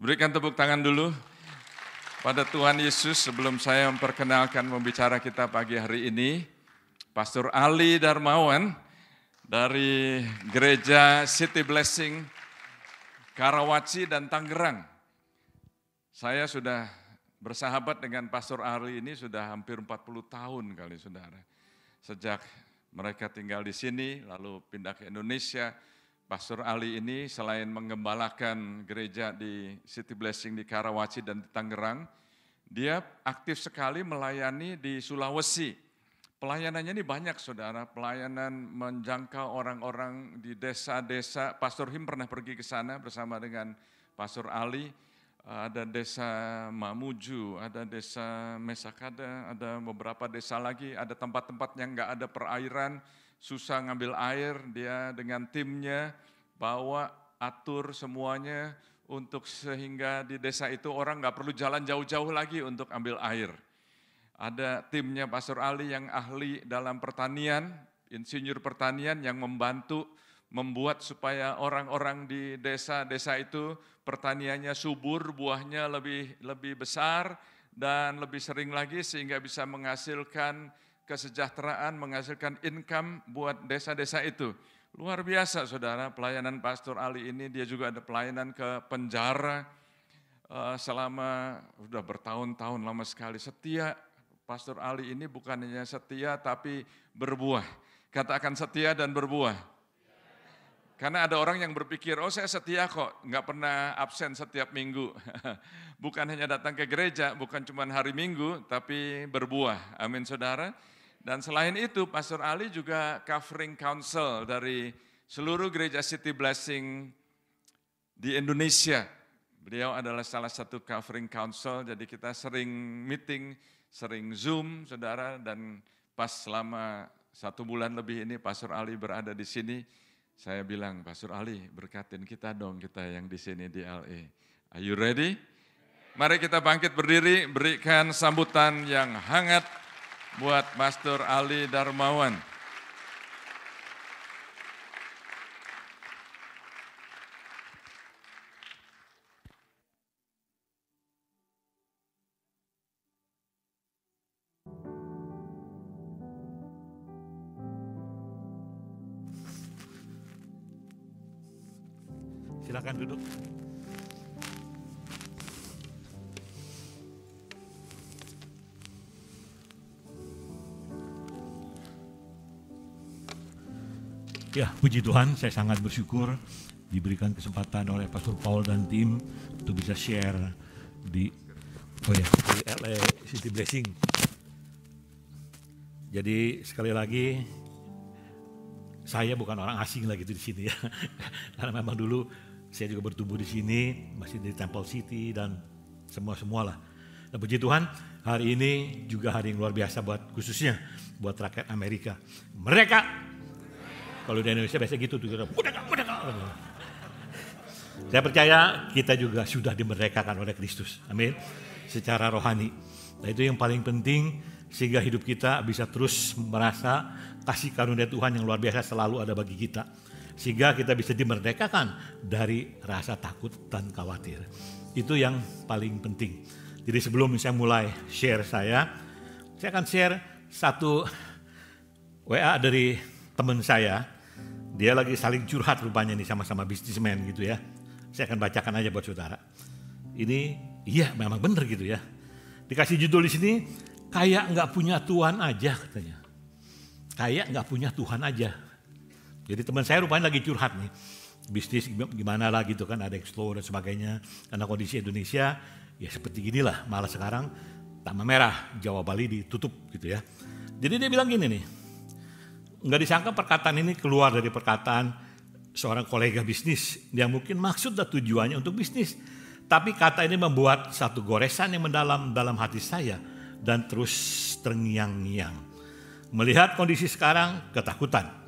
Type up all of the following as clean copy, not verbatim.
Berikan tepuk tangan dulu pada Tuhan Yesus sebelum saya memperkenalkan pembicara kita pagi hari ini, Pastor Ali Darmawan dari Gereja City Blessing, Karawaci dan Tangerang. Saya sudah bersahabat dengan Pastor Ali ini sudah hampir 40 tahun kali saudara. Sejak mereka tinggal di sini lalu pindah ke Indonesia, Pastor Ali ini selain mengembalakan gereja di City Blessing di Karawaci dan di Tangerang, dia aktif sekali melayani di Sulawesi. Pelayanannya ini banyak saudara, pelayanan menjangkau orang-orang di desa-desa. Pastor Him pernah pergi ke sana bersama dengan Pastor Ali. Ada desa Mamuju, ada desa Mesakada, ada beberapa desa lagi, ada tempat-tempat yang nggak ada perairan, susah ngambil air, dia dengan timnya bawa atur semuanya untuk sehingga di desa itu orang nggak perlu jalan jauh-jauh lagi untuk ambil air. Ada timnya Pastor Ali yang ahli dalam pertanian, insinyur pertanian yang membantu membuat supaya orang-orang di desa-desa itu pertaniannya subur, buahnya lebih besar dan lebih sering lagi sehingga bisa menghasilkan kesejahteraan, menghasilkan income buat desa-desa itu. Luar biasa saudara, pelayanan Pastor Ali ini, dia juga ada pelayanan ke penjara selama sudah bertahun-tahun lama sekali. Setia, Pastor Ali ini bukan hanya setia tapi berbuah. Katakan setia dan berbuah. Karena ada orang yang berpikir, oh saya setia kok, nggak pernah absen setiap minggu. Bukan hanya datang ke gereja, bukan cuma hari Minggu, tapi berbuah. Amin saudara. Dan selain itu, Pastor Ali juga covering council dari seluruh gereja City Blessing di Indonesia. Beliau adalah salah satu covering council, jadi kita sering meeting, sering Zoom saudara, dan pas selama 1 bulan lebih ini Pastor Ali berada di sini. Saya bilang, Pastor Ali, berkatin kita dong, kita yang di sini di LA. Are you ready? Mari kita bangkit berdiri, berikan sambutan yang hangat buat Pastor Ali Darmawan. Silakan duduk. Ya, puji Tuhan, saya sangat bersyukur diberikan kesempatan oleh Pastor Paul dan tim untuk bisa share di LA City Blessing. Jadi sekali lagi, saya bukan orang asing lah gitu di sini ya, karena memang dulu saya juga bertumbuh di sini, masih di Temple City dan semua lah. Dan puji Tuhan, hari ini juga hari yang luar biasa buat khususnya buat rakyat Amerika. Mereka, kalau di Indonesia biasa gitu tuh, merdeka. Saya percaya kita juga sudah dimerdekakan oleh Kristus, amin, secara rohani. Nah itu yang paling penting sehingga hidup kita bisa terus merasa kasih karunia Tuhan yang luar biasa selalu ada bagi kita. Sehingga kita bisa dimerdekakan dari rasa takut dan khawatir. Itu yang paling penting. Jadi sebelum saya mulai share saya akan share satu WA dari teman saya. Dia lagi saling curhat rupanya nih sama-sama bisnismen gitu ya. Saya akan bacakan aja buat saudara. Ini iya memang benar gitu ya. Dikasih judul di sini, kayak nggak punya Tuhan aja katanya. Kayak nggak punya Tuhan aja. Jadi teman saya rupanya lagi curhat nih, bisnis gimana lah gitu kan, ada yang slow dan sebagainya. Karena kondisi Indonesia ya seperti ginilah, malah sekarang Taman Merah, Jawa Bali ditutup gitu ya. Jadi dia bilang gini nih, nggak disangka perkataan ini keluar dari perkataan seorang kolega bisnis yang mungkin maksud dan tujuannya untuk bisnis. Tapi kata ini membuat satu goresan yang mendalam dalam hati saya dan terus terngiang-ngiang. Melihat kondisi sekarang, ketakutan,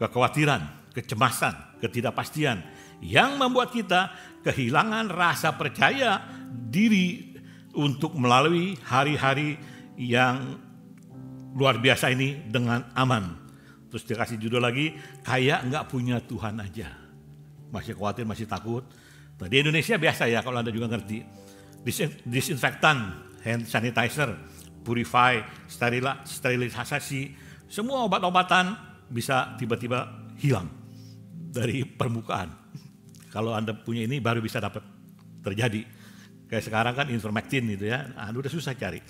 kekhawatiran, kecemasan, ketidakpastian yang membuat kita kehilangan rasa percaya diri untuk melalui hari-hari yang luar biasa ini dengan aman. Terus dikasih judul lagi, kayak nggak punya Tuhan aja. Masih khawatir, masih takut. Nah, di Indonesia biasa ya kalau Anda juga ngerti. Disinfektan, hand sanitizer, purify, sterilisasi, semua obat-obatan bisa tiba-tiba hilang dari permukaan. Kalau Anda punya ini baru bisa dapat terjadi. Kayak sekarang kan ivermectin gitu ya, udah susah cari.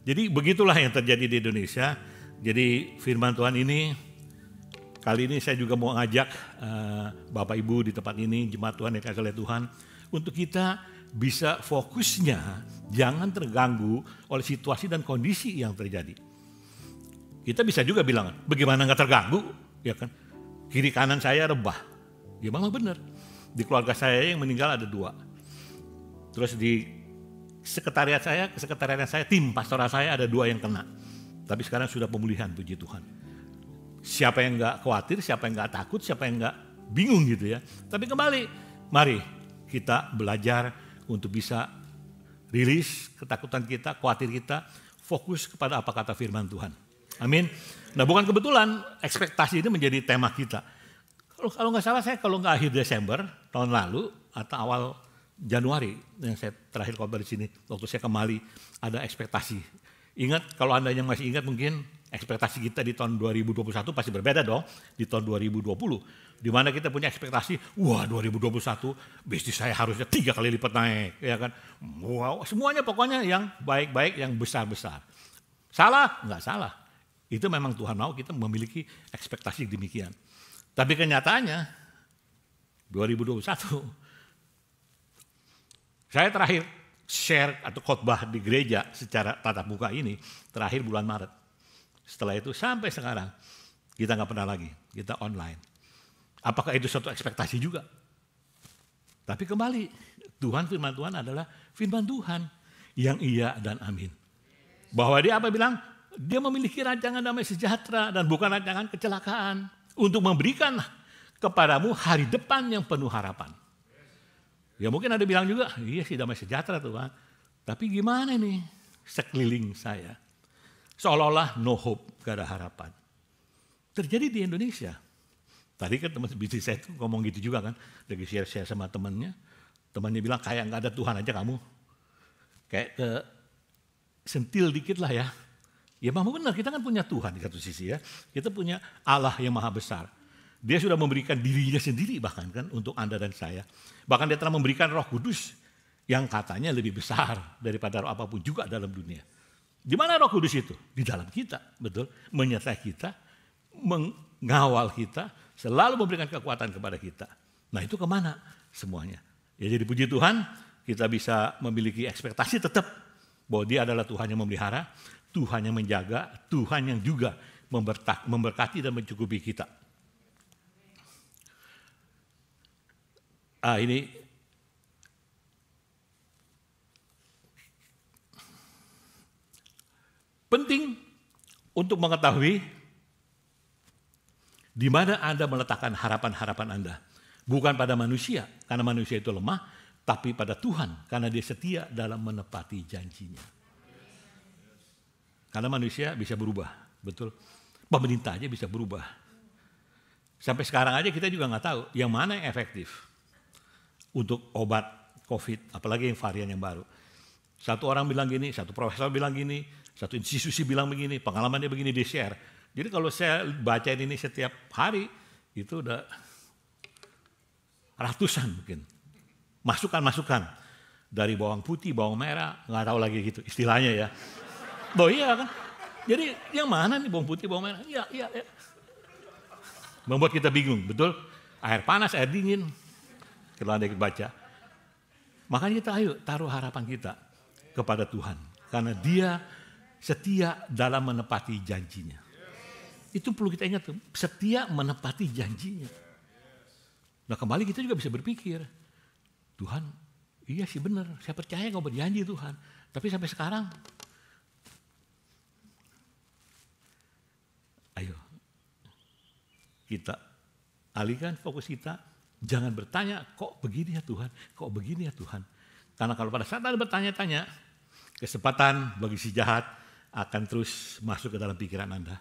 Jadi begitulah yang terjadi di Indonesia. Jadi firman Tuhan ini, kali ini saya juga mau ngajak Bapak Ibu di tempat ini, jemaat Tuhan yang kasih oleh Tuhan, untuk kita bisa fokusnya jangan terganggu oleh situasi dan kondisi yang terjadi. Kita bisa juga bilang, bagaimana nggak terganggu, ya kan? Kiri kanan saya rebah, ya memang benar. Di keluarga saya yang meninggal ada 2. Terus di sekretariat saya, tim pastoral saya ada 2 yang kena. Tapi sekarang sudah pemulihan, puji Tuhan. Siapa yang nggak khawatir, siapa yang nggak takut, siapa yang nggak bingung gitu ya. Tapi kembali, mari kita belajar untuk bisa rilis ketakutan kita, khawatir kita, fokus kepada apa kata firman Tuhan. Amin. Nah, bukan kebetulan ekspektasi ini menjadi tema kita. Kalau nggak salah saya kalau nggak akhir Desember tahun lalu atau awal Januari yang saya terakhir khotbah di sini waktu saya ke Mali ada ekspektasi. Ingat, kalau Anda yang masih ingat mungkin ekspektasi kita di tahun 2021 pasti berbeda dong di tahun 2020. Di mana kita punya ekspektasi, wah 2021 bisnis saya harusnya 3 kali lipat naik, ya kan? Wow, semuanya pokoknya yang baik-baik, yang besar-besar. Salah? Nggak salah. Itu memang Tuhan mau kita memiliki ekspektasi demikian. Tapi kenyataannya 2021 saya terakhir share atau khotbah di gereja secara tatap muka ini terakhir bulan Maret. Setelah itu sampai sekarang kita nggak pernah lagi, kita online. Apakah itu suatu ekspektasi juga? Tapi kembali, firman Tuhan adalah firman Tuhan yang iya dan amin. Bahwa dia apa bilang? Dia memiliki rancangan damai sejahtera dan bukan rancangan kecelakaan untuk memberikan kepadamu hari depan yang penuh harapan. Ya mungkin ada bilang juga, iya sih damai sejahtera Tuhan. Tapi gimana nih sekeliling saya? Seolah-olah no hope, gak ada harapan. Terjadi di Indonesia. Tadi kan teman bisnis saya tuh ngomong gitu juga kan. Lagi share-share sama temannya. Temannya bilang kayak gak ada Tuhan aja kamu. Kayak sentil dikit lah ya. Ya memang benar, kita kan punya Tuhan di satu sisi ya. Kita punya Allah yang maha besar. Dia sudah memberikan dirinya sendiri bahkan kan untuk Anda dan saya. Bahkan dia telah memberikan Roh Kudus yang katanya lebih besar daripada roh apapun juga dalam dunia. Di mana Roh Kudus itu? Di dalam kita, betul. Menyertai kita, mengawal kita, selalu memberikan kekuatan kepada kita. Nah itu kemana semuanya? Ya jadi puji Tuhan, kita bisa memiliki ekspektasi tetap bahwa dia adalah Tuhan yang memelihara, Tuhan yang menjaga, Tuhan yang juga memberkati dan mencukupi kita. Ini penting untuk mengetahui di mana Anda meletakkan harapan-harapan Anda. Bukan pada manusia, karena manusia itu lemah, tapi pada Tuhan, karena dia setia dalam menepati janjinya. Karena manusia bisa berubah, betul. Pemerintah aja bisa berubah. Sampai sekarang aja kita juga nggak tahu yang mana yang efektif untuk obat COVID, apalagi yang varian yang baru. Satu orang bilang gini, satu profesor bilang gini, satu institusi bilang begini, pengalamannya begini di-share. Jadi kalau saya bacain ini setiap hari, itu udah ratusan mungkin. Masukan-masukan. Dari bawang putih, bawang merah, nggak tahu lagi gitu istilahnya ya. Oh iya kan? Jadi yang mana nih bawang putih, bawang merah? Iya. Membuat kita bingung, betul? Air panas, air dingin. Kalau Anda baca. Makanya kita ayo taruh harapan kita kepada Tuhan. Karena dia setia dalam menepati janjinya. Itu perlu kita ingat, setia menepati janjinya. Nah kembali kita juga bisa berpikir, Tuhan, iya sih benar, saya percaya kau berjanji Tuhan. Tapi sampai sekarang, ayo kita alihkan fokus kita, jangan bertanya, kok begini ya Tuhan, kok begini ya Tuhan. Karena kalau pada saat Anda bertanya-tanya, kesempatan bagi si jahat akan terus masuk ke dalam pikiran Anda.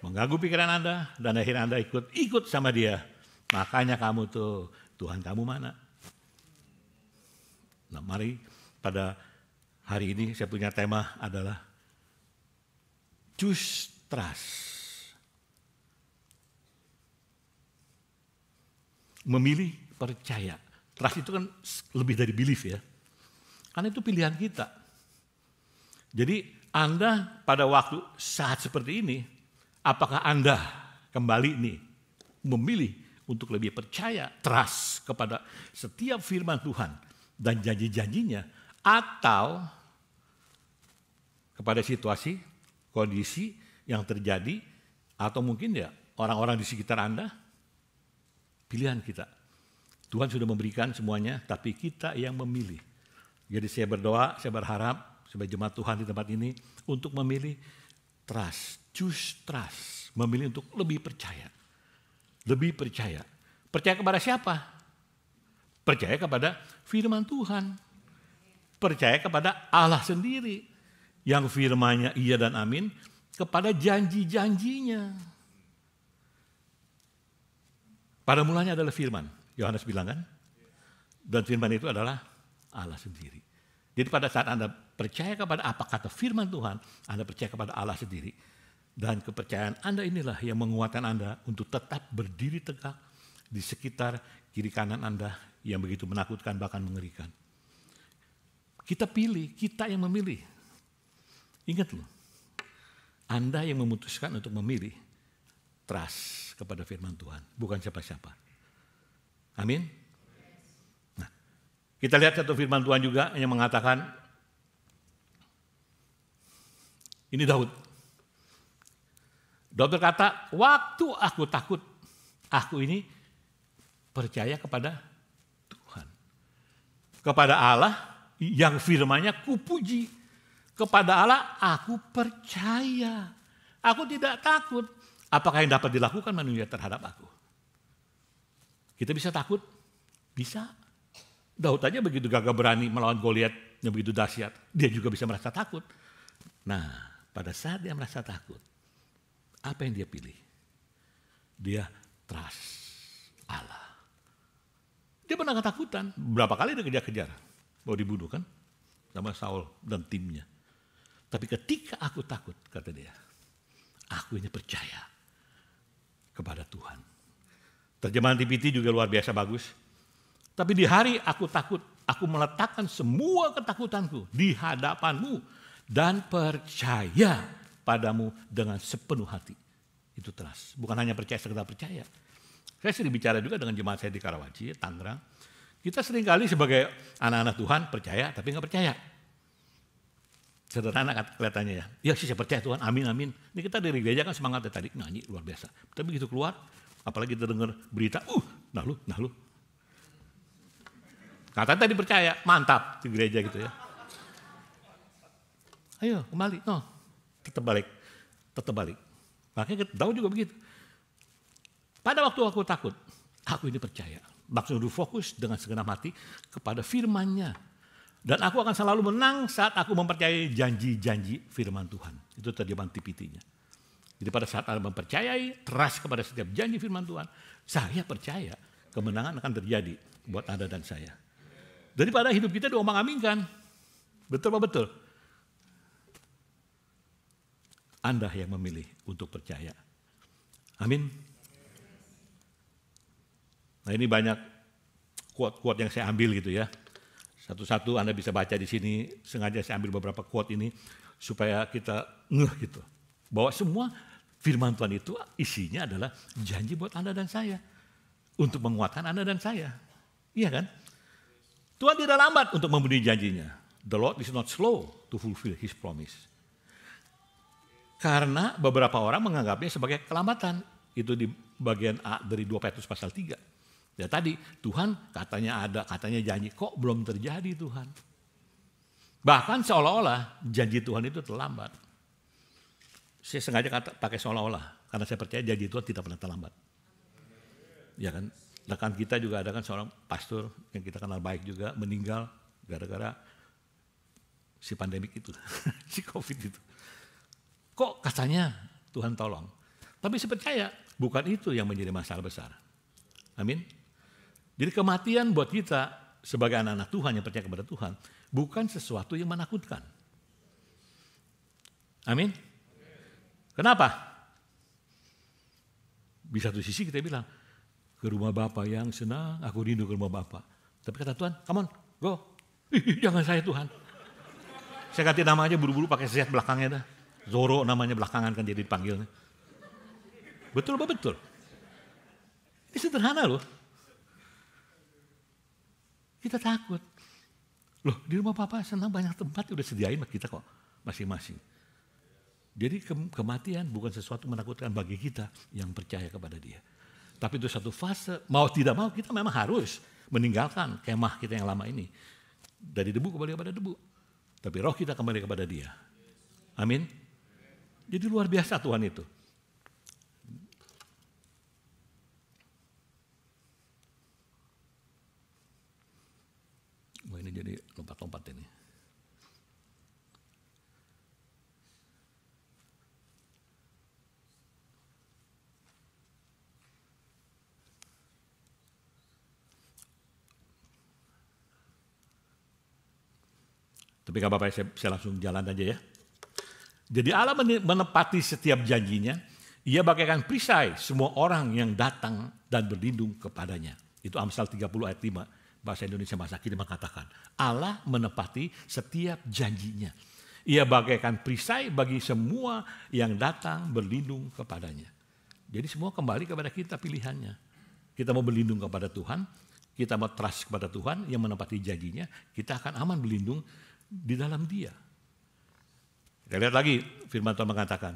Mengganggu pikiran Anda, dan akhirnya Anda ikut sama dia. Makanya kamu tuh, Tuhan kamu mana? Nah, mari pada hari ini saya punya tema adalah choose trust. Memilih percaya. Trust itu kan lebih dari belief ya. Karena itu pilihan kita. Jadi Anda pada waktu saat seperti ini, apakah Anda kembali nih memilih untuk lebih percaya, trust kepada setiap firman Tuhan dan janji-janjinya, atau kepada situasi, kondisi yang terjadi, atau mungkin ya orang-orang di sekitar Anda? Pilihan kita. Tuhan sudah memberikan semuanya, tapi kita yang memilih. Jadi saya berdoa, saya berharap sebagai jemaat Tuhan di tempat ini untuk memilih trust, choose trust, memilih untuk lebih percaya. Lebih percaya. Percaya kepada siapa? Percaya kepada firman Tuhan. Percaya kepada Allah sendiri. Yang firman-Nya iya dan amin, kepada janji-janjinya. Pada mulanya adalah firman. Yohanes bilang kan? Dan firman itu adalah Allah sendiri. Jadi pada saat Anda percaya kepada apa kata firman Tuhan, Anda percaya kepada Allah sendiri. Dan kepercayaan Anda inilah yang menguatkan Anda untuk tetap berdiri tegak di sekitar kiri kanan Anda yang begitu menakutkan bahkan mengerikan. Kita pilih, kita yang memilih. Ingat loh, Anda yang memutuskan untuk memilih trust kepada firman Tuhan, bukan siapa-siapa. Amin. Nah, kita lihat satu firman Tuhan juga yang mengatakan, ini Daud. Daud berkata, waktu aku takut, aku ini percaya kepada Tuhan. Kepada Allah yang firman-Nya kupuji. Kepada Allah aku percaya. Aku tidak takut. Apakah yang dapat dilakukan manusia terhadap aku? Kita bisa takut? Bisa. Daud aja begitu gagah berani melawan Goliat yang begitu dahsyat. Dia juga bisa merasa takut. Nah, pada saat dia merasa takut, apa yang dia pilih? Dia trust Allah. Dia pernah ketakutan. Berapa kali dia kejar-kejar. Mau dibunuh kan? Sama Saul dan timnya. Tapi ketika aku takut, kata dia, aku ini percaya kepada Tuhan. Terjemahan TPT juga luar biasa bagus. Tapi di hari aku takut, aku meletakkan semua ketakutanku di hadapanmu dan percaya padamu dengan sepenuh hati. Itu trust. Bukan hanya percaya sekedar percaya. Saya sering bicara juga dengan jemaat saya di Karawaci, Tangerang. Kita seringkali sebagai anak-anak Tuhan percaya tapi nggak percaya. Sederhana kelihatannya ya. Ya sih saya percaya Tuhan, amin amin. Ini kita dari gereja kan semangatnya tadi nyanyi luar biasa. Tapi begitu keluar, apalagi kita dengar berita, nah lu. Kata tadi percaya, mantap di gereja gitu ya. Ayo kembali, tetap balik. Makanya kita tahu juga begitu. Pada waktu aku takut, aku ini percaya. Maksud fokus dengan segenap hati kepada firman-Nya. Dan aku akan selalu menang saat aku mempercayai janji-janji firman Tuhan. Itu terjemahan TPT-nya. Jadi pada saat Anda mempercayai, trust kepada setiap janji firman Tuhan, saya percaya kemenangan akan terjadi buat Anda dan saya. Daripada hidup kita diombang-ambingkan. Betul apa betul? Anda yang memilih untuk percaya. Amin. Nah ini banyak quote-quote yang saya ambil gitu ya. Satu-satu Anda bisa baca di sini, sengaja saya ambil beberapa quote ini supaya kita ngeh gitu. Bahwa semua firman Tuhan itu isinya adalah janji buat Anda dan saya. Untuk menguatkan Anda dan saya. Iya kan? Tuhan tidak lambat untuk memenuhi janjinya. The Lord is not slow to fulfill His promise. Karena beberapa orang menganggapnya sebagai kelambatan. Itu di bagian A dari 2 Petrus pasal 3. Ya tadi Tuhan katanya ada, katanya janji, kok belum terjadi Tuhan. Bahkan seolah-olah janji Tuhan itu terlambat. Saya sengaja pakai seolah-olah, karena saya percaya janji Tuhan tidak pernah terlambat. Ya kan, rekan kita juga ada kan seorang pastor yang kita kenal baik juga meninggal gara-gara si pandemik itu, si COVID itu. Kok katanya Tuhan tolong. Tapi saya percaya bukan itu yang menjadi masalah besar. Amin. Jadi kematian buat kita sebagai anak-anak Tuhan yang percaya kepada Tuhan bukan sesuatu yang menakutkan. Amin. Kenapa? Di satu sisi kita bilang, ke rumah Bapa yang senang, aku rindu ke rumah Bapa. Tapi kata Tuhan, come on, go. Jangan saya Tuhan. Saya ganti nama aja buru-buru pakai Z belakangnya dah. Zoro namanya belakangan kan jadi dipanggilnya. Betul apa betul? Ini sederhana loh. Kita takut. Loh di rumah Papa senang banyak tempat udah sediain sama kita kok masing-masing. Jadi kematian bukan sesuatu menakutkan bagi kita yang percaya kepada Dia. Tapi itu satu fase, mau tidak mau kita memang harus meninggalkan kemah kita yang lama ini. Dari debu kembali kepada debu. Tapi roh kita kembali kepada Dia. Amin. Jadi luar biasa Tuhan itu. Wah ini jadi lompat-lompat ini. Tapi gak apa-apa, saya langsung jalan aja ya. Jadi Allah menepati setiap janjinya, Ia bagaikan perisai semua orang yang datang dan berlindung kepadanya. Itu Amsal 30 ayat 5, bahasa Indonesia masa kini mengatakan, Allah menepati setiap janjinya. Ia bagaikan perisai bagi semua yang datang berlindung kepadanya. Jadi semua kembali kepada kita pilihannya. Kita mau berlindung kepada Tuhan, kita mau trust kepada Tuhan yang menepati janjinya, kita akan aman berlindung di dalam Dia. Kita lihat lagi firman Tuhan mengatakan.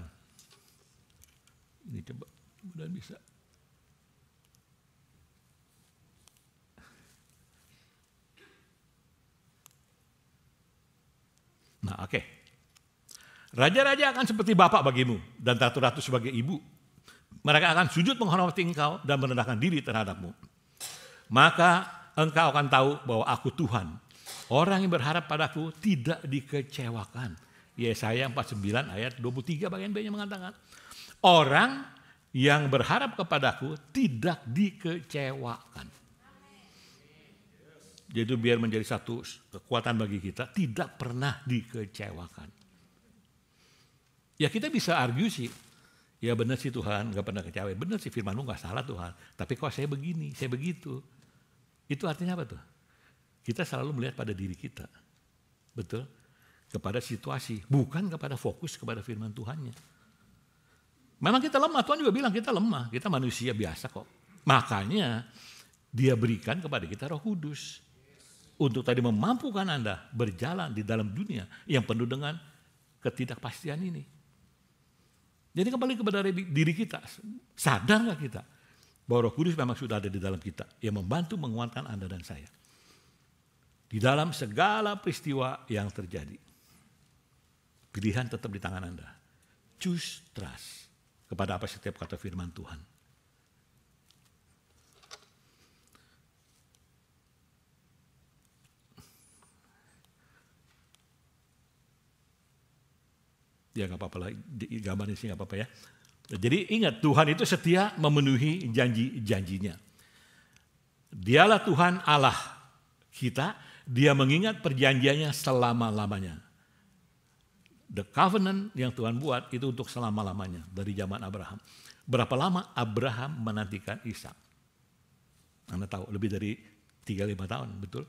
Ini coba mudah bisa. Nah, oke. Raja-raja akan seperti bapak bagimu dan ratu-ratu sebagai ibu. Mereka akan sujud menghormati engkau dan merendahkan diri terhadapmu. Maka engkau akan tahu bahwa aku Tuhan. Orang yang berharap padaku tidak dikecewakan. Yesaya 49 ayat 23 bagian B-nya mengatakan. Orang yang berharap kepadaku tidak dikecewakan. Jadi biar menjadi satu kekuatan bagi kita, tidak pernah dikecewakan. Ya kita bisa argue sih, ya benar sih Tuhan, gak pernah kecewa. Benar sih firman-Mu gak salah Tuhan, tapi kok saya begini, saya begitu. Itu artinya apa tuh? Kita selalu melihat pada diri kita, betul? Kepada situasi, bukan kepada fokus kepada firman Tuhannya. Memang kita lemah, Tuhan juga bilang kita lemah, kita manusia biasa kok. Makanya Dia berikan kepada kita Roh Kudus. Untuk tadi memampukan Anda berjalan di dalam dunia yang penuh dengan ketidakpastian ini. Jadi kembali kepada diri kita, sadar gak kita bahwa Roh Kudus memang sudah ada di dalam kita yang membantu menguatkan Anda dan saya. Di dalam segala peristiwa yang terjadi. Pilihan tetap di tangan Anda. Choose trust kepada apa setiap kata firman Tuhan. Ya gak apa-apa lah, gambarnya sih gak apa-apa ya. Jadi ingat, Tuhan itu setia memenuhi janji-janjinya. Dialah Tuhan Allah kita, Dia mengingat perjanjiannya selama-lamanya. The covenant yang Tuhan buat itu untuk selama-lamanya dari zaman Abraham. Berapa lama Abraham menantikan Ishak? Anda tahu lebih dari 35 tahun, betul?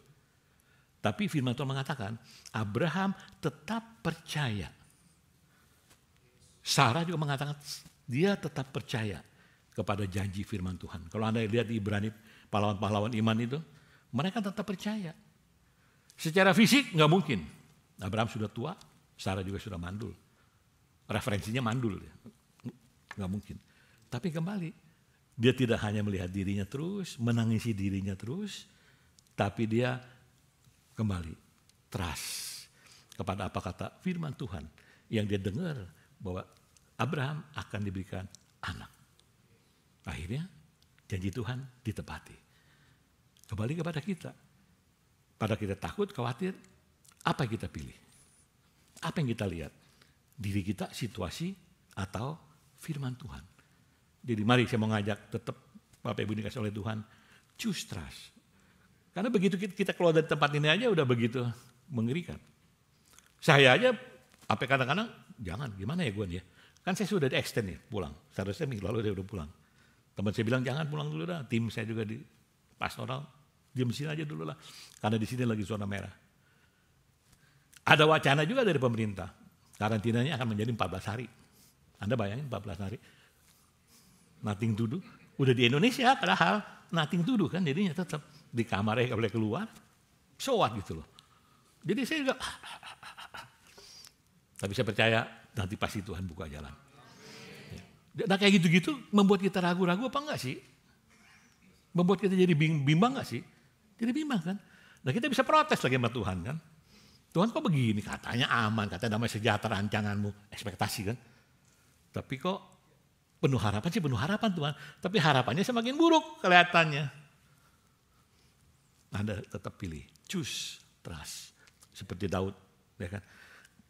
Tapi firman Tuhan mengatakan Abraham tetap percaya. Sarah juga mengatakan dia tetap percaya kepada janji firman Tuhan. Kalau Anda lihat di Ibrani pahlawan-pahlawan iman itu, mereka tetap percaya. Secara fisik nggak mungkin. Abraham sudah tua, Sarah juga sudah mandul. Referensinya mandul, nggak mungkin. Tapi kembali, dia tidak hanya melihat dirinya terus, menangisi dirinya terus, tapi dia kembali trust kepada apa kata firman Tuhan yang dia dengar bahwa Abraham akan diberikan anak. Akhirnya janji Tuhan ditepati. Kembali kepada kita. Pada kita takut, khawatir, apa yang kita pilih? Apa yang kita lihat? Diri kita, situasi, atau firman Tuhan? Jadi mari saya mau ngajak tetap Bapak Ibu dikasih oleh Tuhan, choose trust. Karena begitu kita keluar dari tempat ini aja udah begitu mengerikan. Saya aja sampai kadang-kadang, jangan gimana ya gue nih ya. Kan saya sudah di-extend nih pulang. Seharusnya minggu lalu dia udah pulang. Teman saya bilang jangan pulang dulu dah. Tim saya juga di pastoral, diam sini aja dulu lah. Karena di sini lagi zona merah. Ada wacana juga dari pemerintah. Karantinanya akan menjadi 14 hari. Anda bayangin 14 hari. Nothing to do. Udah di Indonesia padahal nothing to do kan. Jadinya tetap di kamar aja gak boleh keluar. So what gitu loh. Jadi saya juga tapi saya percaya nanti pasti Tuhan buka jalan. Nah kayak gitu-gitu membuat kita ragu-ragu apa enggak sih? Membuat kita jadi bimbang enggak sih? Jadi bimbang kan? Nah kita bisa protes lagi sama Tuhan kan? Tuhan kok begini? Katanya aman, katanya damai sejahtera rancanganmu, ekspektasi kan? Tapi kok penuh harapan sih, penuh harapan Tuhan. Tapi harapannya semakin buruk kelihatannya. Anda tetap pilih, choose, trust. Seperti Daud, ya kan?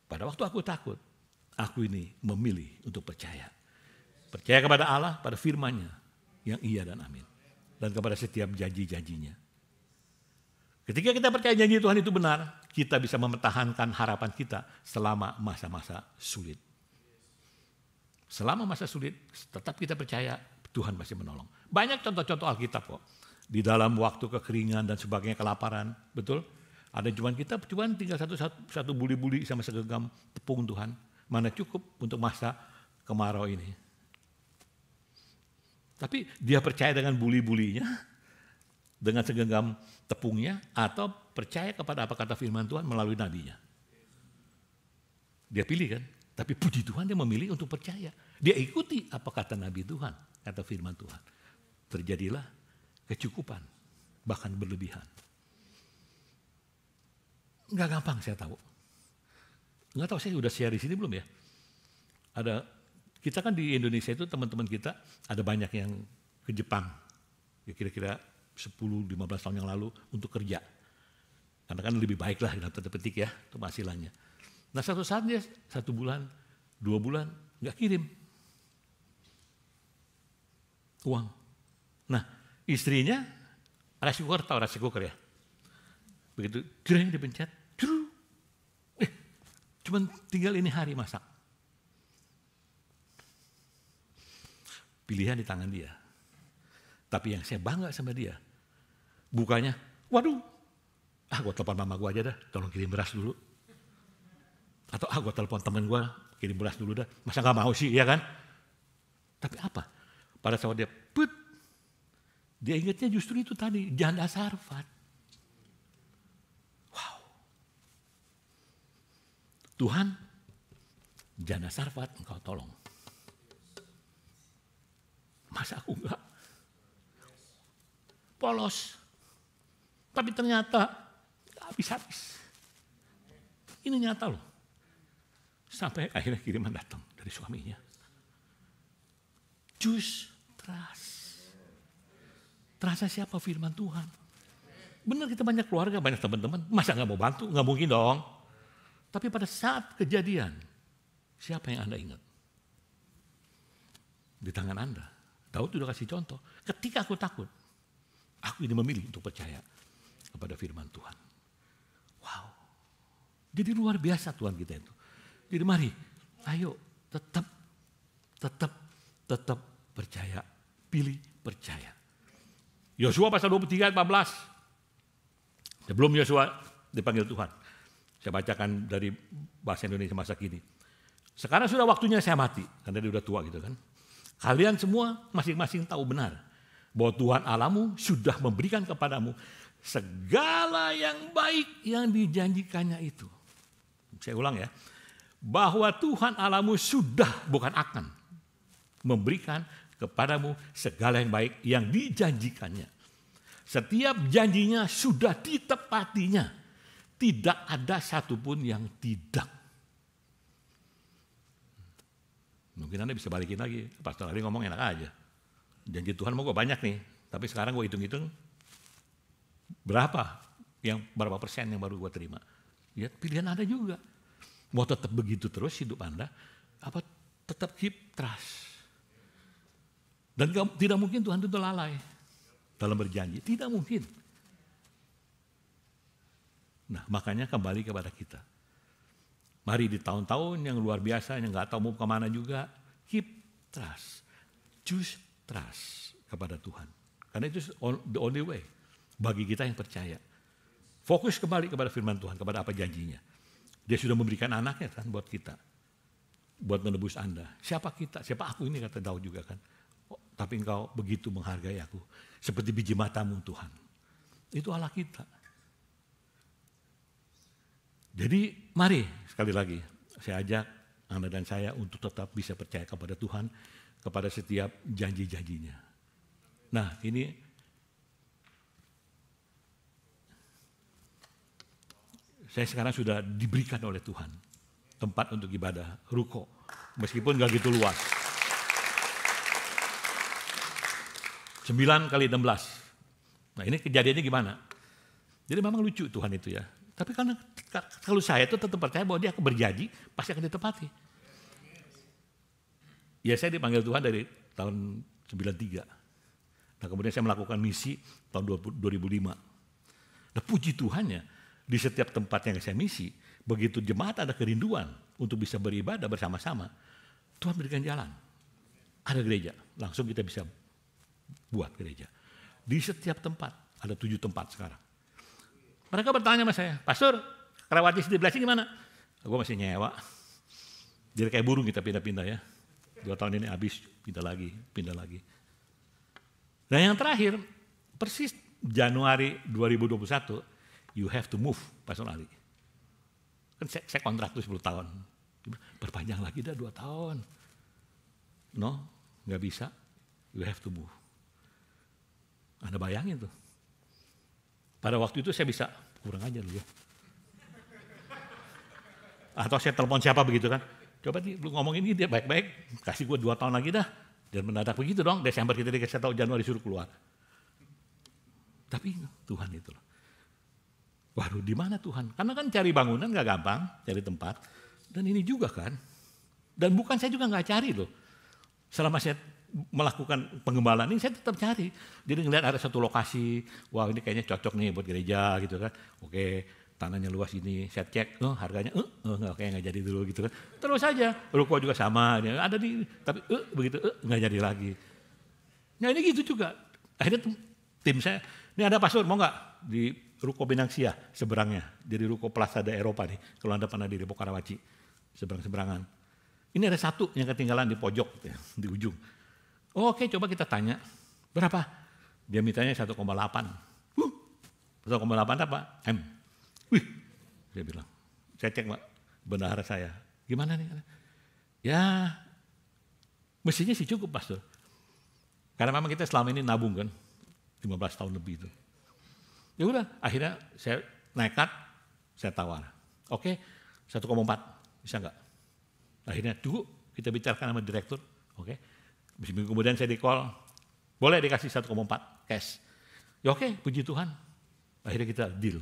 Pada waktu aku takut, aku ini memilih untuk percaya. Percaya kepada Allah, pada firman-Nya yang iya dan amin. Dan kepada setiap janji-janjinya. Ketika kita percaya janji Tuhan itu benar, kita bisa mempertahankan harapan kita selama masa-masa sulit. Selama masa sulit, tetap kita percaya Tuhan pasti menolong. Banyak contoh-contoh Alkitab kok. Di dalam waktu kekeringan dan sebagainya, kelaparan, betul? Ada kita cuma tinggal satu buli-buli sama segenggam tepung Tuhan. Mana cukup untuk masa kemarau ini. Tapi dia percaya dengan buli-bulinya, dengan segenggam tepungnya, atau percaya kepada apa kata firman Tuhan melalui nabinya. Dia pilih kan, tapi puji Tuhan dia memilih untuk percaya. Dia ikuti apa kata nabi Tuhan, kata firman Tuhan. Terjadilah kecukupan, bahkan berlebihan. Enggak gampang saya tahu. Enggak tahu saya udah share di sini belum ya? Kita kan di Indonesia itu teman-teman kita ada banyak yang ke Jepang. Ya kira-kira 10-15 tahun yang lalu untuk kerja. Karena kan lebih baik lah dalam tanda petik ya penghasilannya. Nah satu saat dia 1 bulan, 2 bulan nggak kirim uang. Nah istrinya rice cooker, tahu rice cooker ya? Begitu jreng dipencet, cuman tinggal ini hari masak. Pilihan di tangan dia. Tapi yang saya bangga sama dia, bukanya, waduh, gue telepon mama gue aja dah, tolong kirim beras dulu. Atau gue telepon temen gue, kirim beras dulu dah. Masa gak mau sih, ya kan? Tapi apa? Pada saat dia dia ingatnya justru itu tadi, janda Sarfat. Wow. Tuhan, janda Sarfat engkau tolong. Masa aku enggak? Polos. Tapi ternyata habis-habis. Ini nyata loh. Sampai akhirnya kiriman datang dari suaminya. Choose trust. Trustnya siapa? Firman Tuhan. Benar kita banyak keluarga, banyak teman-teman. Masa gak mau bantu? Gak mungkin dong. Tapi pada saat kejadian, siapa yang Anda ingat? Di tangan Anda. Daud sudah kasih contoh. Ketika aku takut, aku ini memilih untuk percaya kepada firman Tuhan. Wow. Jadi luar biasa Tuhan kita itu. Jadi mari, ayo tetap percaya. Pilih percaya. Yosua pasal 23 ayat 14. Sebelum Yosua dipanggil Tuhan. Saya bacakan dari bahasa Indonesia masa kini. Sekarang sudah waktunya saya mati. Karena dia udah tua gitu kan. Kalian semua masing-masing tahu benar bahwa Tuhan Allahmu sudah memberikan kepadamu segala yang baik yang dijanjikannya itu. Saya ulang ya. Bahwa Tuhan Allahmu sudah, bukan akan, memberikan kepadamu segala yang baik yang dijanjikannya. Setiap janjinya sudah ditepatinya. Tidak ada satupun yang tidak. Mungkin Anda bisa balikin lagi. Pastor Ali ngomong enak aja. Janji Tuhan mau gue banyak nih. Tapi sekarang gue hitung-hitung. Berapa persen yang baru gue terima. Ya pilihan Anda juga. Mau tetap begitu terus hidup Anda. Apa tetap keep trust. Dan tidak mungkin Tuhan itu lalai. Dalam berjanji. Tidak mungkin. Nah, makanya kembali kepada kita. Mari di tahun-tahun yang luar biasa, yang nggak tahu mau kemana juga, keep trust. Choose trust kepada Tuhan. Karena itu the only way bagi kita yang percaya. Fokus kembali kepada firman Tuhan, kepada apa janjinya. Dia sudah memberikan anaknya kan buat kita. Buat menebus Anda. Siapa kita? Siapa aku ini, kata Daud juga kan. Oh, tapi engkau begitu menghargai aku. Seperti biji matamu Tuhan. Itu Allah kita. Jadi mari sekali lagi saya ajak Anda dan saya untuk tetap bisa percaya kepada Tuhan, kepada setiap janji-janjinya. Nah ini saya sekarang sudah diberikan oleh Tuhan tempat untuk ibadah, ruko, meskipun gak gitu luas. 9 kali 16. Nah ini kejadiannya gimana? Jadi memang lucu Tuhan itu ya. Tapi karena kalau saya itu tetap percaya bahwa dia akan berjanji, pasti akan ditepati. Ya saya dipanggil Tuhan dari tahun 93. Nah kemudian saya melakukan misi tahun 2005. Nah puji Tuhannya, di setiap tempat yang saya misi, begitu jemaat ada kerinduan untuk bisa beribadah bersama-sama, Tuhan berikan jalan. Ada gereja, langsung kita bisa buat gereja. Di setiap tempat, ada 7 tempat sekarang. Mereka bertanya sama saya, Pastor, Karawaci sebelah sini gimana? Gue masih nyewa. Jadi kayak burung kita pindah-pindah ya. 2 tahun ini habis, pindah lagi. Dan yang terakhir, persis Januari 2021, you have to move, Pastor Ali. Kan saya kontrak tuh 10 tahun. Perpanjang lagi dah 2 tahun. No, gak bisa. You have to move. Anda bayangin tuh. Pada waktu itu saya bisa, kurang aja dulu ya. Atau saya telepon siapa begitu kan. Coba nih lu ngomong ini dia baik-baik, kasih gue 2 tahun lagi dah. Dan mendadak begitu dong, Desember kita dikasih tahu, Januari suruh keluar. Tapi Tuhan itu loh. Waduh di mana Tuhan? Karena kan cari bangunan gak gampang, cari tempat. Dan ini juga kan. Dan bukan saya juga gak cari loh. Selama saya melakukan pengembalaan ini saya tetap cari. Jadi ngeliat ada satu lokasi, wah ini kayaknya cocok nih buat gereja gitu kan. Oke, tanahnya luas ini, saya cek, harganya nggak jadi dulu gitu kan. Terus aja, ruko juga sama, ada di, tapi begitu nggak jadi lagi. Nah ini gitu juga. Akhirnya tim saya, ini ada pastor mau nggak di ruko Binangsia seberangnya, jadi ruko Plaza de Eropa nih. Kalau Anda pernah di Depok Karawaci, seberang-seberangan. Ini ada satu yang ketinggalan di pojok, ya, di ujung. Oke, coba kita tanya, berapa? Dia mintanya 1,8. 1,8 apa? M. Wih, dia bilang, saya cek Mbak, bendahara saya, gimana nih? Ya, mestinya sih cukup Pastor. Karena memang kita selama ini nabung kan, 15 tahun lebih itu. Ya udah, akhirnya saya nekat, saya tawar. Oke, 1,4, bisa nggak? Akhirnya tunggu, kita bicarakan sama direktur, oke. Minggu kemudian saya di-call, boleh dikasih 1,4 cash. Ya oke, puji Tuhan. Akhirnya kita deal.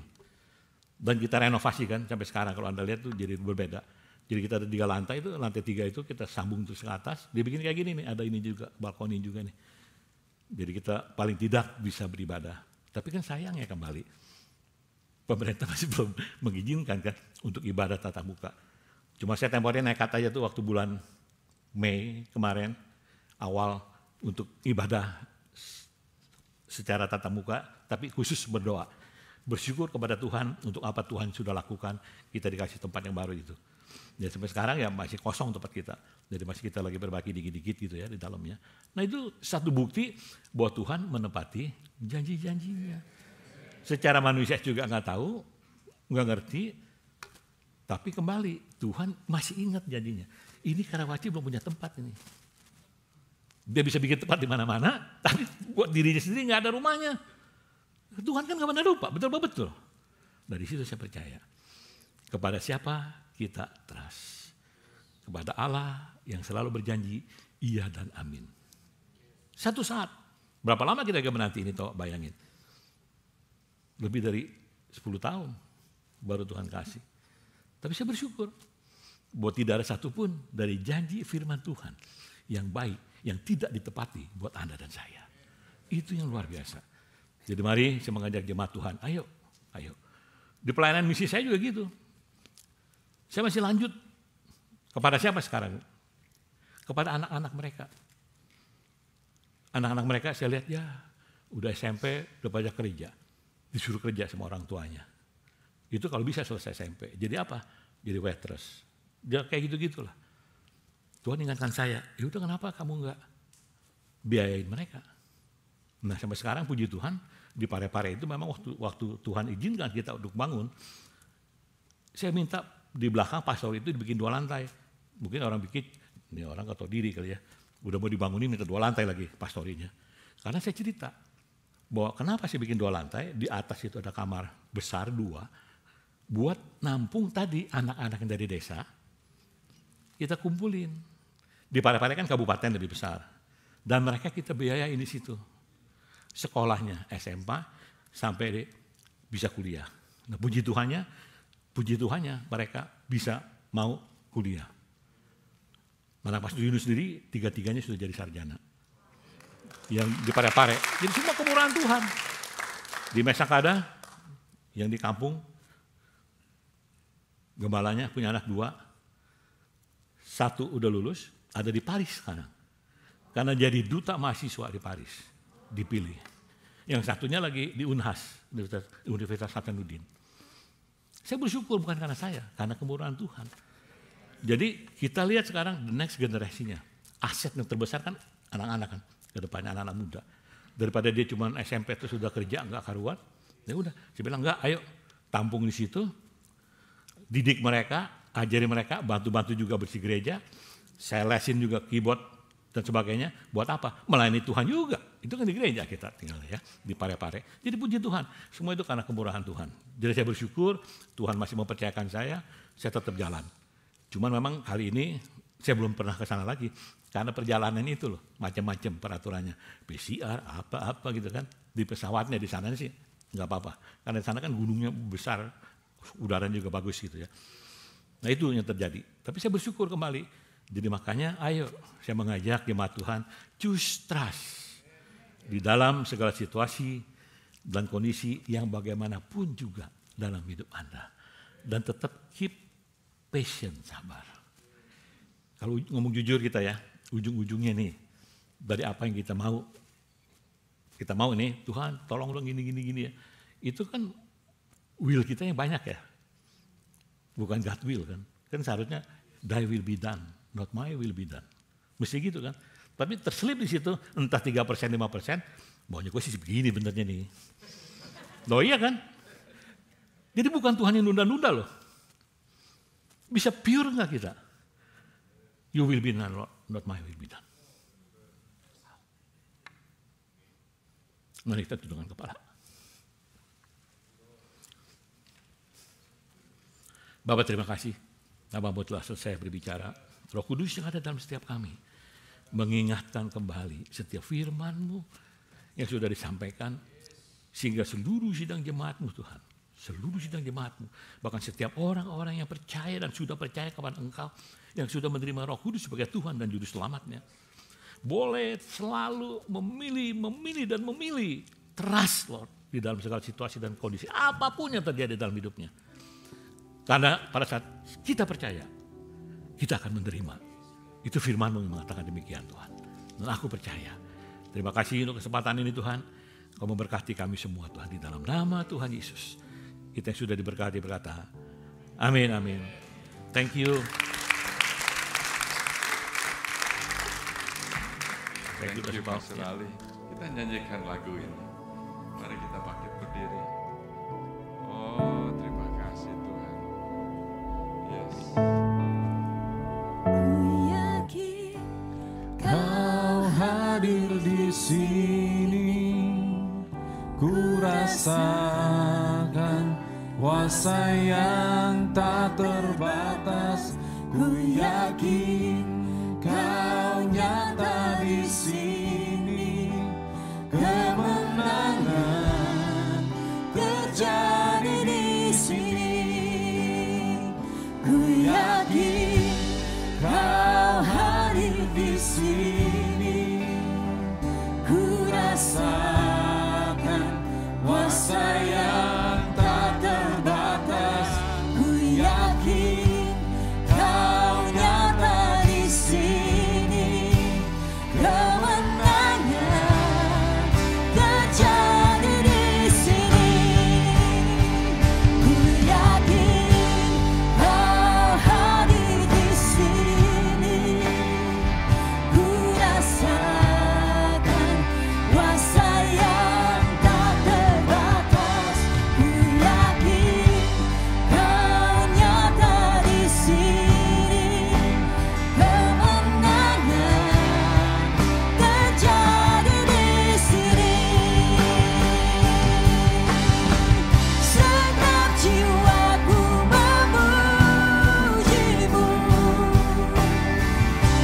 Dan kita renovasi kan, sampai sekarang kalau Anda lihat tuh jadi berbeda. Jadi kita ada 3 lantai itu, lantai 3 itu kita sambung terus ke atas. Dibikin kayak gini nih, ada ini juga, balkoni juga nih. Jadi kita paling tidak bisa beribadah. Tapi kan sayangnya kembali, pemerintah masih belum mengizinkan kan untuk ibadah tatap muka. Cuma saya tempornya nekat aja tuh waktu bulan Mei kemarin, awal untuk ibadah secara tatap muka, tapi khusus berdoa. Bersyukur kepada Tuhan untuk apa Tuhan sudah lakukan, kita dikasih tempat yang baru itu. Dan sampai sekarang ya masih kosong tempat kita. Jadi masih kita lagi berbagi dikit-dikit gitu ya di dalamnya. Nah itu satu bukti bahwa Tuhan menepati janji-janjinya. Secara manusia juga nggak tahu, nggak ngerti, tapi kembali Tuhan masih ingat janjinya. Ini Karawaci belum punya tempat ini. Dia bisa bikin tempat di mana-mana, tapi buat dirinya sendiri nggak ada rumahnya. Tuhan kan nggak pernah lupa, betul-betul. Dari situ saya percaya. Kepada siapa kita trust? Kepada Allah yang selalu berjanji, iya dan amin. Satu saat, berapa lama kita menanti ini, toh bayangin. Lebih dari 10 tahun baru Tuhan kasih. Tapi saya bersyukur bahwa tidak ada satupun dari janji firman Tuhan yang baik, yang tidak ditepati buat Anda dan saya. Itu yang luar biasa. Jadi mari saya mengajak jemaat Tuhan, ayo. Di pelayanan misi saya juga gitu. Saya masih lanjut. Kepada siapa sekarang? Kepada anak-anak mereka. Anak-anak mereka saya lihat ya udah SMP, udah banyak kerja. Disuruh kerja sama orang tuanya. Itu kalau bisa selesai SMP. Jadi apa? Jadi waitress. Dia kayak gitu-gitulah. Tuhan ingatkan saya, ya udah kenapa kamu enggak biayain mereka? Nah sampai sekarang puji Tuhan, di Pare-Pare itu memang waktu Tuhan izinkan kita untuk bangun, saya minta di belakang pastor itu dibikin 2 lantai. Mungkin orang bikin, ini orang gak tahu diri kali ya, udah mau dibangunin minta 2 lantai lagi pastorinya. Karena saya cerita, bahwa kenapa saya bikin 2 lantai, di atas itu ada kamar besar 2, buat nampung tadi anak-anak yang dari desa, kita kumpulin. Di Pare-Pare kan kabupaten lebih besar, dan mereka kita biayain di situ. Sekolahnya SMA sampai bisa kuliah. Nah puji Tuhannya mereka bisa mau kuliah. Mana Pastor Yunus sendiri 3-3-nya sudah jadi sarjana. Yang di Pare-Pare, jadi semua kemurahan Tuhan. Di Mesakada, yang di kampung, gembalanya punya anak 2, 1 udah lulus, ada di Paris sekarang. Karena jadi duta mahasiswa di Paris, dipilih. Yang satunya lagi di Unhas, Universitas Hasanuddin. Saya bersyukur bukan karena saya, karena kemurahan Tuhan. Jadi kita lihat sekarang the next generasinya. Aset yang terbesar kan anak-anak kan, ke depannya anak-anak muda. Daripada dia cuma SMP terus sudah kerja enggak karuan, ya udah, saya bilang enggak, ayo tampung di situ, didik mereka, ajari mereka, bantu-bantu juga bersih gereja, saya lesin juga keyboard dan sebagainya. Buat apa? Melayani Tuhan juga. Itu kan di gereja kita tinggal ya, di Pare-Pare. Jadi puji Tuhan, semua itu karena kemurahan Tuhan. Jadi saya bersyukur Tuhan masih mempercayakan saya tetap jalan. Cuman memang kali ini saya belum pernah ke sana lagi karena perjalanan itu loh, macam-macam peraturannya, PCR apa-apa gitu kan. Di pesawatnya di sana sih nggak apa-apa, karena di sana kan gunungnya besar, udaranya juga bagus gitu ya. Nah itu yang terjadi. Tapi saya bersyukur kembali. Jadi makanya ayo saya mengajak jemaat Tuhan, choose trust di dalam segala situasi dan kondisi yang bagaimanapun juga dalam hidup Anda. Dan tetap keep patient, sabar. Kalau ngomong jujur kita ya, ujung-ujungnya nih, dari apa yang kita mau nih, Tuhan tolong dong gini ya. Itu kan will kita yang banyak ya, bukan God will kan. Kan seharusnya thy will be done, not my will be done. Mesti gitu kan. Tapi terselip di situ, entah 3%, 5%, maunya gue sih begini benernya nih. Loh iya kan? Jadi bukan Tuhan yang nunda-nunda loh. Bisa pure nggak kita? You will be done, not my will be done. Mari kita tundukkan kepala. Bapak terima kasih. Bapak telah selesai berbicara. Roh Kudus yang ada dalam setiap kami mengingatkan kembali setiap firman-Mu yang sudah disampaikan sehingga seluruh sidang jemaat-Mu Tuhan, seluruh sidang jemaat-Mu, bahkan setiap orang-orang yang percaya dan sudah percaya kepada Engkau, yang sudah menerima Roh Kudus sebagai Tuhan dan Juru Selamatnya, boleh selalu memilih dan memilih trust Lord di dalam segala situasi dan kondisi apapun yang terjadi dalam hidupnya. Karena pada saat kita percaya, kita akan menerima. Itu firman-Mu yang mengatakan demikian Tuhan. Dan aku percaya. Terima kasih untuk kesempatan ini Tuhan. Kau memberkati kami semua Tuhan di dalam nama Tuhan Yesus. Kita yang sudah diberkati berkata, amin, amin. Thank you. Thank you Pastor Ali. Kita nyanyikan lagu ini. Mari kita bangkit berdiri. Oh, terima kasih Tuhan. Yes. Kau hadir di sini, ku rasakan kuasa yang tak terbatas. Ku yakin Kau nyata di sini, kemenangan terjadi di sini. Ku yakin Kau hadir di sini, ku rasakan kuasa yang tak terbatas. yakin Kau nyata di sini, kemenangan terjadi di sini. Ku yakin Kau hadir di sini. Ku rasakan kuasa yang tak terbatas. Ku yakin Kau nyata di sini, kemenangan terjadi di sini. Segenap jiwaku memuji-Mu,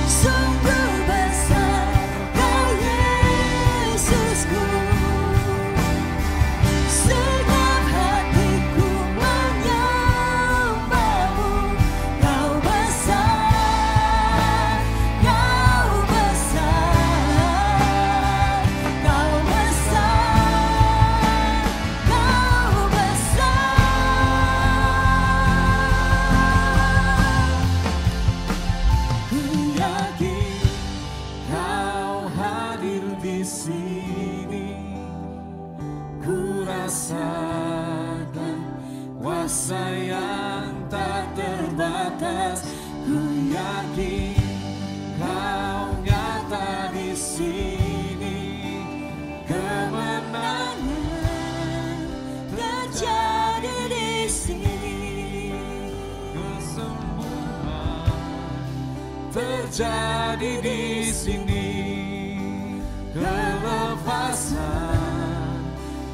sungguh besar Kau Yesusku. Segenap hatiku menyembah-Mu, Kau besar, Kau besar, Kau besar, Kau besar. Ku yakin Kau hadir di sini. Ku rasakan kuasa yang tak terbatas. Ku yakin Kau nyata di sini, kemenangan terjadi di sini. Kesembuhan terjadi di sini, kelepasan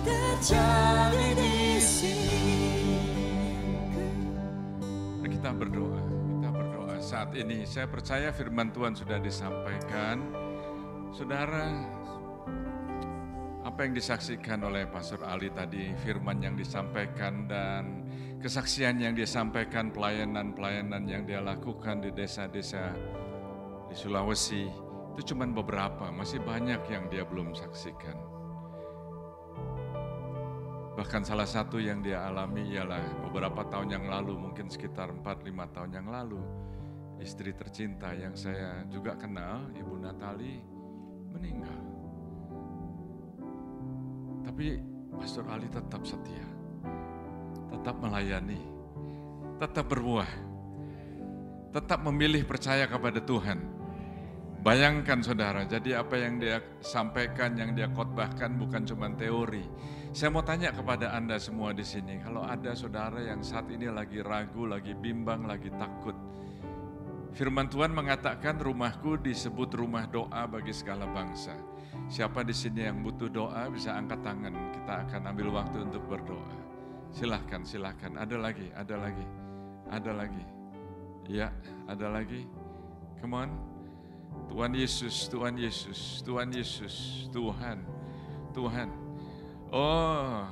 terjadi di sini. Mari kita berdoa, saat ini. Saya percaya firman Tuhan sudah disampaikan. Saudara, apa yang disaksikan oleh Pastor Ali tadi, firman yang disampaikan dan kesaksian yang dia sampaikan, pelayanan-pelayanan yang dia lakukan di desa-desa di Sulawesi, itu cuma beberapa, masih banyak yang dia belum saksikan. Bahkan salah satu yang dia alami ialah beberapa tahun yang lalu, mungkin sekitar 4-5 tahun yang lalu, istri tercinta yang saya juga kenal, Ibu Natali, meninggal. Tapi Pastor Ali tetap setia, tetap melayani, tetap berbuah, tetap memilih percaya kepada Tuhan. Bayangkan saudara, jadi apa yang dia sampaikan, yang dia khotbahkan bukan cuma teori. Saya mau tanya kepada Anda semua di sini, kalau ada saudara yang saat ini lagi ragu, lagi bimbang, lagi takut. Firman Tuhan mengatakan rumahku disebut rumah doa bagi segala bangsa. Siapa di sini yang butuh doa bisa angkat tangan, kita akan ambil waktu untuk berdoa. Silahkan. Ada lagi. Ya, ada lagi. Come on. Tuhan Yesus. Tuhan. Oh,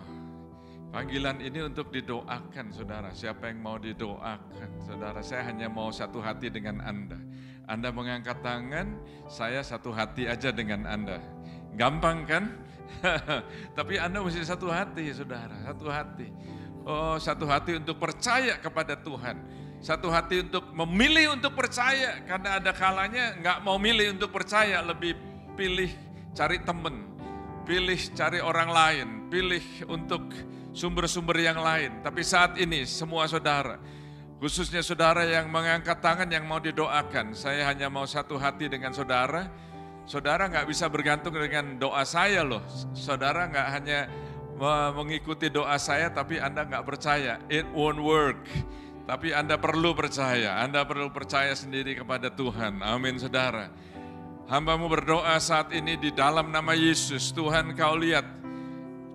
panggilan ini untuk didoakan, saudara. Siapa yang mau didoakan, saudara? Saya hanya mau satu hati dengan Anda. Anda mengangkat tangan, saya satu hati aja dengan Anda. Gampang kan? Tapi Anda mesti satu hati, saudara. Satu hati. Oh, satu hati untuk percaya kepada Tuhan. Satu hati untuk memilih untuk percaya. Karena ada kalanya nggak mau milih untuk percaya, lebih pilih cari teman. Pilih cari orang lain, pilih untuk sumber-sumber yang lain. Tapi saat ini semua saudara, khususnya saudara yang mengangkat tangan yang mau didoakan, saya hanya mau satu hati dengan saudara. Saudara nggak bisa bergantung dengan doa saya loh. Saudara nggak hanya mengikuti doa saya tapi Anda nggak percaya, it won't work. Tapi Anda perlu percaya sendiri kepada Tuhan. Amin saudara. Hamba-Mu berdoa saat ini di dalam nama Yesus. Tuhan, Kau lihat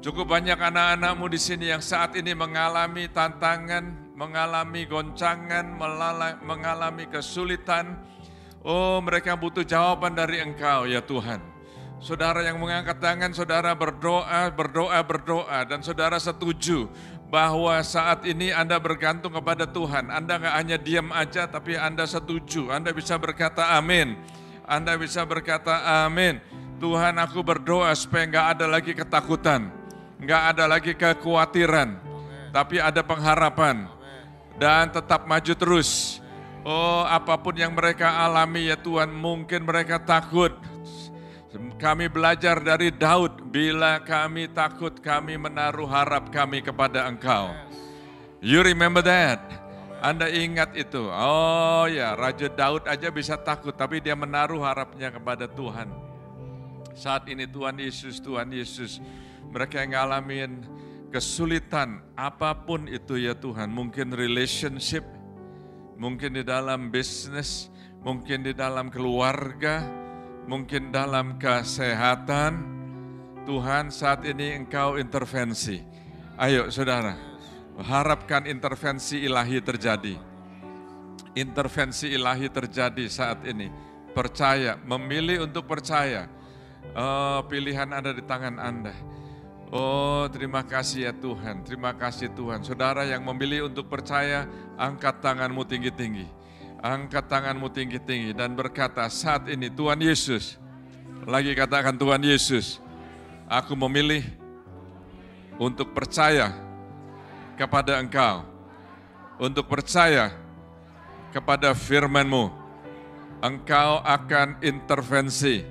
cukup banyak anak-anak-Mu di sini yang saat ini mengalami tantangan, mengalami goncangan, mengalami kesulitan. Oh, mereka butuh jawaban dari Engkau ya Tuhan. Saudara yang mengangkat tangan, saudara berdoa, dan saudara setuju bahwa saat ini Anda bergantung kepada Tuhan. Anda nggak hanya diam aja, tapi Anda setuju. Anda bisa berkata amin. Anda bisa berkata amin. Tuhan, aku berdoa supaya nggak ada lagi ketakutan, nggak ada lagi kekhawatiran, tapi ada pengharapan. dan tetap maju terus. Oh, apapun yang mereka alami ya Tuhan, mungkin mereka takut. Kami belajar dari Daud, bila kami takut, kami menaruh harap kami kepada Engkau. You remember that? Anda ingat itu? Oh ya, Raja Daud aja bisa takut, tapi dia menaruh harapnya kepada Tuhan. Saat ini Tuhan Yesus, mereka yang ngalamin kesulitan, apapun itu ya Tuhan, mungkin relationship, mungkin di dalam bisnis, mungkin di dalam keluarga, mungkin dalam kesehatan. Tuhan, saat ini Engkau intervensi. Ayo saudara, harapkan intervensi ilahi terjadi. Intervensi ilahi terjadi saat ini. Percaya, memilih untuk percaya. Oh, pilihan ada di tangan Anda. Oh, terima kasih ya Tuhan, terima kasih Tuhan. Saudara yang memilih untuk percaya, angkat tanganmu tinggi-tinggi. Angkat tanganmu tinggi-tinggi dan berkata, saat ini Tuhan Yesus, lagi katakan Tuhan Yesus, aku memilih untuk percaya kepada Engkau, untuk percaya kepada firman-Mu. Engkau akan intervensi,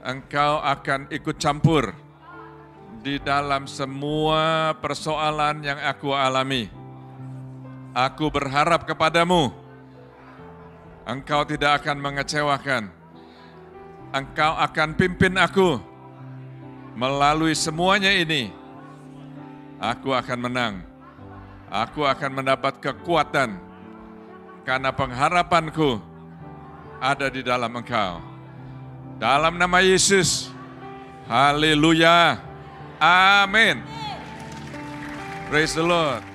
Engkau akan ikut campur di dalam semua persoalan yang aku alami. Aku berharap kepadamu, Engkau tidak akan mengecewakan. Engkau akan pimpin aku melalui semuanya ini. Aku akan menang. Aku akan mendapat kekuatan karena pengharapanku ada di dalam Engkau. Dalam nama Yesus, haleluya. Amin. Praise the Lord.